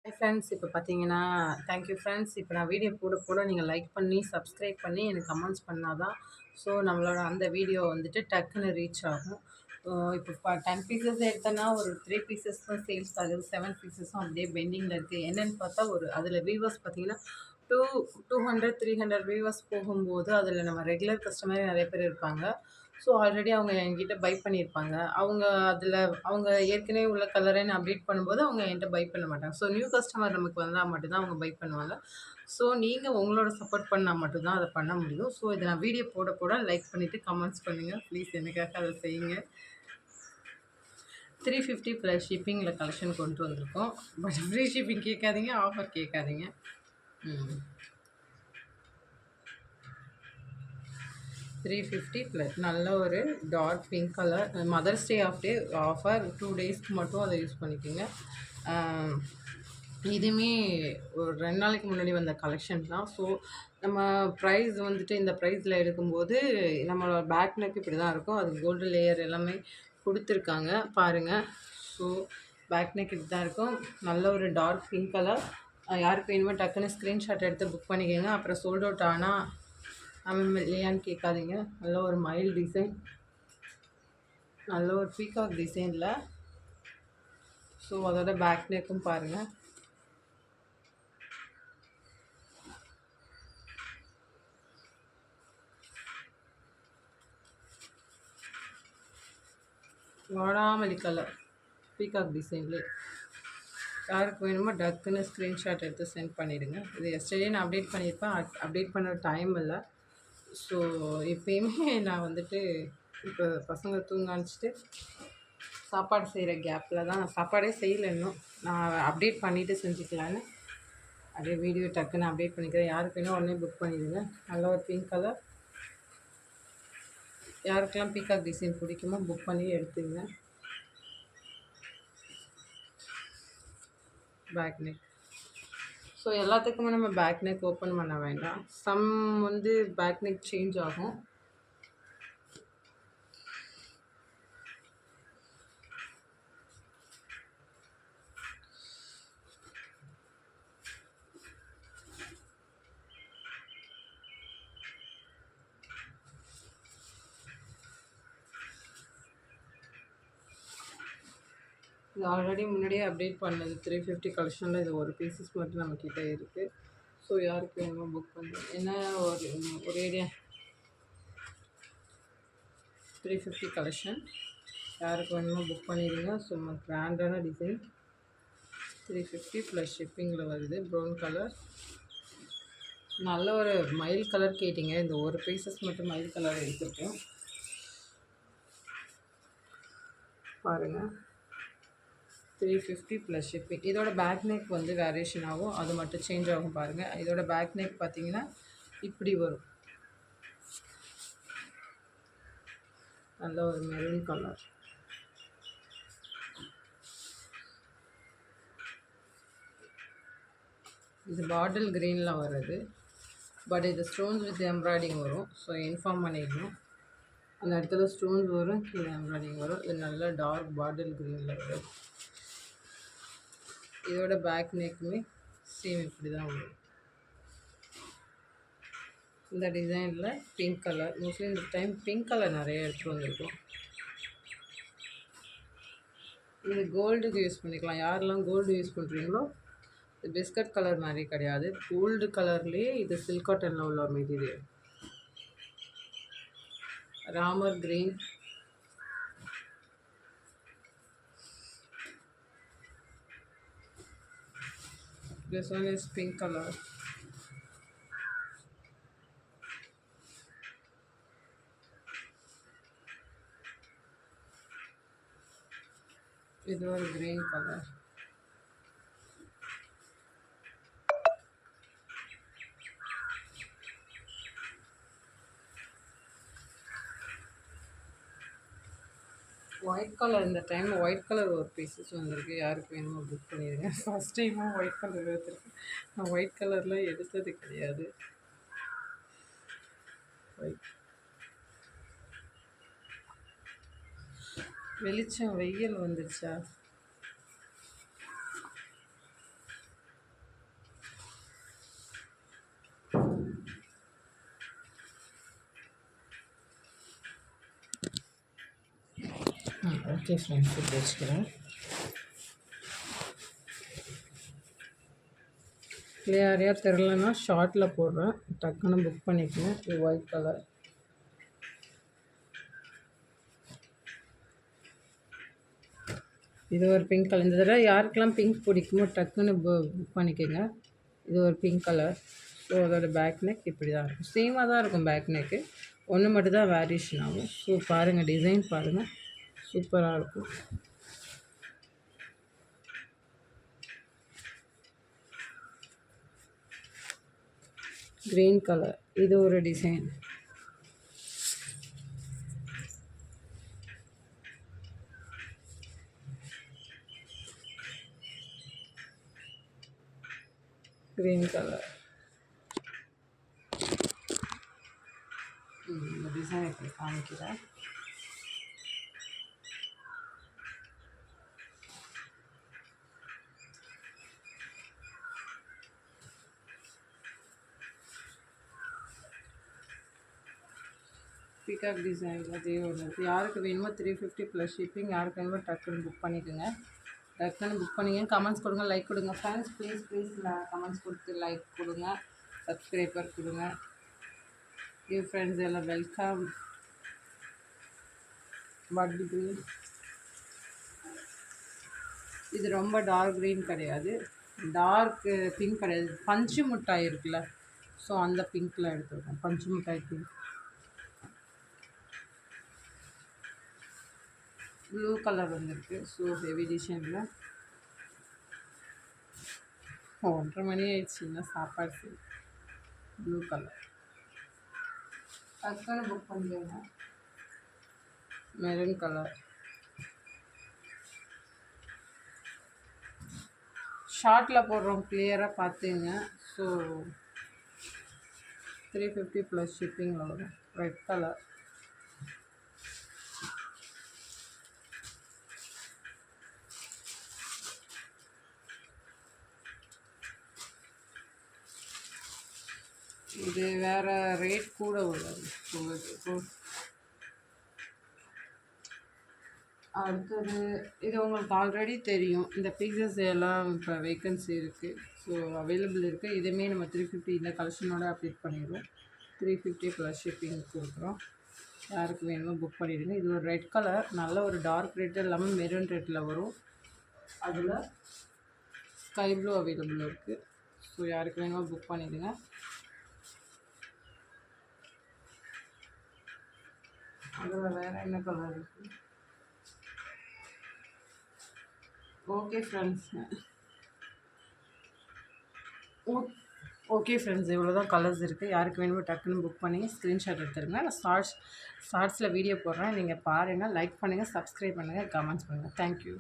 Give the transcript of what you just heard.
Hi friends, இப்போ பார்த்தீங்கன்னா thank you friends. இப்போ நான் வீடியோ போட போட நீங்கள் லைக் பண்ணி சப்ஸ்கிரைப் பண்ணி எனக்கு கமெண்ட்ஸ் பண்ணால் தான் ஸோ நம்மளோட அந்த வீடியோ வந்துட்டு டக்குன்னு ரீச் ஆகும். இப்போ 10 பீசஸ் எடுத்தேன்னா ஒரு 3 பீசஸ் தான் சேல்ஸ் ஆகுது, 7 பீசஸும் அப்படியே பெண்டிங்கில் இருக்குது. என்னென்னு பார்த்தா அதில் வியூவர்ஸ் பார்த்தீங்கன்னா 200 300 வியூவர்ஸ் போகும்போது அதில் நம்ம ரெகுலர் கஸ்டமரே நிறைய பேர் இருப்பாங்க. ஸோ ஆல்ரெடி அவங்க என்கிட்ட பை பண்ணியிருப்பாங்க. அவங்க ஏற்கனவே உள்ள கலரை நான் அப்டேட் பண்ணும்போது அவங்க என்கிட்ட பை பண்ண மாட்டாங்க. ஸோ நியூ கஸ்டமர் நமக்கு வந்தால் மட்டும்தான் அவங்க பை பண்ணுவாங்க. ஸோ நீங்கள் உங்களோட சப்போர்ட் பண்ணால் மட்டும்தான் அதை பண்ண முடியும். ஸோ இதை நான் வீடியோ போட போட லைக் பண்ணிவிட்டு கமெண்ட்ஸ் பண்ணுங்கள் ப்ளீஸ், எனக்காக அதை செய்யுங்க. 350 ப்ளஸ் ஷிப்பிங்கில் கலெக்ஷன் கொண்டு வந்திருக்கோம். பட் ஃப்ரீ ஷிப்பிங் கேட்காதீங்க, ஆஃபர் கேட்காதீங்க. 350 ப்ளஸ் நல்ல ஒரு dark pink colour mother's day offer 2 டேஸ்க்கு மட்டும் அதை யூஸ் பண்ணிக்கோங்க. இதுவுமே ஒரு 2 நாளைக்கு முன்னாடி வந்த கலெக்ஷன் தான். ஸோ நம்ம ப்ரைஸ் வந்துட்டு இந்த ப்ரைஸில் எடுக்கும்போது நம்மளோட பேக் நெக் இப்படி தான் இருக்கும். அது கோல்டு லேயர் எல்லாமே கொடுத்துருக்காங்க பாருங்கள். ஸோ பேக் நெக் இப்படி தான் இருக்கும். நல்ல ஒரு டார்க் பிங்க் கலர். யாருக்கு வேணுமோ டக்குன்னு ஸ்க்ரீன்ஷாட் எடுத்து புக் பண்ணிக்கோங்க. அப்புறம் சோல்ட் அவுட் ஆனால் அவன் இல்லையான்னு கேட்காதீங்க. நல்ல ஒரு மயில் டிசைன், நல்ல ஒரு பீகாக் டிசைனில். ஸோ அதோட பேக் நெக்கும் பாருங்கள். வாடாமல்லி கலர் பீகாக் டிசைன்லேயே. யாருக்கு வேணுமோ டக்குன்னு ஸ்க்ரீன்ஷாட் எடுத்து சென்ட் பண்ணிவிடுங்க. இது எஸ்டர்டே நான் அப்டேட் பண்ணியிருப்பேன், அப்டேட் பண்ண டைம் இல்லை. ஸோ எப்பயுமே நான் வந்துட்டு இப்போ பசங்க தூங்க அனுப்பிச்சிட்டு சாப்பாடு செய்கிற கேப்பில் தான், நான் சாப்பாடே செய்யலை இன்னும், நான் அப்டேட் பண்ணிவிட்டு செஞ்சுக்கலான்னு அப்படியே வீடியோ டக்குன்னு அப்டேட் பண்ணிக்கிறேன். யாருக்கு வேணும் உடனே புக் பண்ணிவிடுங்க. நல்ல ஒரு பிங்க் கலர். யாருக்கெல்லாம் பீகாக் டிசைன் பிடிக்குமோ புக் பண்ணி எடுத்துங்க. Back neck. ஸோ எல்லாத்துக்குமே நம்ம பேக் நெக் ஓப்பன் பண்ண வேண்டாம். சம் வந்து பேக் நெக் சேஞ்ச் ஆகும். இது ஆல்ரெடி முன்னாடியே அப்டேட் பண்ணது 350 கலெக்ஷனில் இது ஒரு பீசஸ் மட்டும் நம்மக்கிட்ட இருக்குது. ஸோ யாருக்கு வேணுமோ புக் பண்ணுங்க. ஏன்னா ஒரு ஏரியா 350 கலெக்ஷன் யாருக்கு வேணுமோ புக் பண்ணிடுங்க. சும்மா கிராண்டான டிசைன் 350 ப்ளஸ் ஷிப்பிங்கில் வருது. ப்ரௌன் கலர், நல்ல ஒரு மயில் கலர் கேட்டிங்க. இந்த ஒரு பீசஸ் மட்டும் மயில் கலர் எடுத்துருக்கேன் பாருங்கள். 350 ப்ளஸ் ஷிப்பிங். இதோட பேக் நெக் வந்து வேரியேஷன் ஆகும், அது மட்டும் சேஞ்ச் ஆகும் பாருங்கள். இதோட பேக் நெக் பார்த்தீங்கன்னா இப்படி வரும். நல்ல ஒரு மெரூன் கலர். இது பாட்டில் க்ரீனில் வருது. பட் இது ஸ்டோன்ஸ் வித் எம்ப்ராய்டிங் வரும். ஸோ இன்ஃபார்ம் பண்ணிடணும், அந்த இடத்துல ஸ்டோன்ஸ் வரும், கீழே எம்ப்ராய்டிங் வரும். இது நல்ல டார்க் பாட்டில் க்ரீனில் வரும். இதோட பேக் நெக்குமே சேம் இப்படி தான் வரும். இந்த டிசைனில் பிங்க் கலர், மோஸ்ட்லி இந்த டைம் பிங்க் கலர் நிறைய எடுத்துகிட்டு வந்திருக்கோம். இது கோல்டுக்கு யூஸ் பண்ணிக்கலாம். யாரெல்லாம் கோல்டு யூஸ் பண்ணுறீங்களோ, இது பிஸ்கட் கலர் மாதிரி கிடையாது, கோல்டு கலர்லேயே இது சில்க் காட்டனில் உள்ள material. Ramar green, this one is pink color. இது ஒரு green color. ஒயிட் கலர், இந்த டைம் ஒயிட் கலர் ஒரு பீசஸ் வந்திருக்கு. யாருக்கு வேணுமோ புக் பண்ணிடுங்க. ஃபஸ்ட் டைமாக ஒயிட் கலர் எடுத்துருக்கேன். நான் ஒயிட் கலரில் எடுத்தது கிடையாது. ஒயிட் வெளிச்சம் வெயில் வந்துருச்சா? ஓகே ஃப்ரெண்ட்ஸ், இப்படி வச்சுக்கிறேன். கிளியராக தெரிலனா ஷார்ட்டில் போடுறேன், டக்குன்னு புக் பண்ணிக்கணும். இது ஒயிட் கலர். இது ஒரு பிங்க் கலர். இந்த தடவை யாருக்கெல்லாம் பிங்க் பிடிக்குமோ டக்குன்னு புக் பண்ணிக்கோங்க. இது ஒரு பிங்க் கலர். ஸோ அதோட பேக் நெக் இப்படி தான் இருக்கும். சேமாக தான் இருக்கும் பேக் நெக்கு, ஒன்று மட்டும் தான் வேரியேஷன் ஆகும். ஸோ பாருங்கள், டிசைன் பாருங்கள், சூப்பராக இருக்கும். க்ரீன் கலர், இது ஒரு டிசைன். Green colour. இந்த டிசைன் இப்படி காமிக்கிறேன். பீகாக் டிசைன் அதே ஒன்று. யாருக்கு வேணுமோ 350 ப்ளஸ் ஷிப்பிங். யாருக்கு வேணுமோ டக்குன்னு புக் பண்ணிக்கோங்க. டக்குன்னு புக் பண்ணிங்க. கமெண்ட்ஸ் கொடுங்க, லைக் கொடுங்க. ஃப்ரெண்ட்ஸ் ப்ளீஸ் கமெண்ட்ஸ் கொடுத்து லைக் கொடுங்க, சப்ஸ்கிரைபர் கொடுங்க. நியூ ஃப்ரெண்ட்ஸ் எல்லாம் வெல்கம். Bottle green. இது ரொம்ப டார்க் க்ரீன் கிடையாது, டார்க் பிங்க் கிடையாது. பஞ்சு மிட்டாய் இருக்குல்ல, ஸோ அந்த பிங்க்கில் எடுத்துருக்கோம். பஞ்சு மிட்டாய் பிங்க். ப்ளூ கலர் வந்துருக்கு. ஸோ ஹெவி டிசைனில் 1:30 மணி ஆயிடுச்சு, இன்னும் சாப்பாடு சரி. ப்ளூ கலர் டக்குன்னு புக் பண்ணிக்கோங்க. Maroon colour. ஷார்ட்டில் போடுறோம், கிளியராக பார்த்துங்க. ஸோ 350 ப்ளஸ் ஷிப்பிங்கில் வரும். Red colour. இது வேறு ரேட் கூட வரும். அடுத்தது இது உங்களுக்கு ஆல்ரெடி தெரியும். இந்த பீசஸ் எல்லாம் இப்போ வேக்கன்சி இருக்குது, ஸோ அவைலபிள் இருக்குது. இதுவுமே நம்ம 350 இந்த கலெக்ஷனோட அப்டேட் பண்ணிடுவோம். 350 ப்ளஸ் ஷிப்பிங் கொடுக்குறோம். யாருக்கு வேணுமோ புக் பண்ணிவிடுங்க. இது ஒரு ரெட் கலர், நல்ல ஒரு டார்க் ரெட் இல்லாமல் மெரூன் ரெட்டில் வரும். அதில் ஸ்கை ப்ளூ அவைலபிள் இருக்குது. ஸோ யாருக்கு வேணுமோ புக் பண்ணிவிடுங்க. அதில் வேறு என்ன கலர் இருக்குது? ஓகே ஃப்ரெண்ட்ஸ், இவ்வளோ தான் கலர்ஸ் இருக்குது. யாருக்கு வேணுமோ டக்குன்னு புக் பண்ணி ஸ்க்ரீன்ஷாட் எடுத்துருங்க. நான் ஷார்ட்ஸில் வீடியோ போடுறேன், நீங்கள் பாருங்கள், லைக் பண்ணுங்கள், சப்ஸ்கிரைப் பண்ணுங்கள், கமெண்ட்ஸ் பண்ணுங்கள். தேங்க்யூ.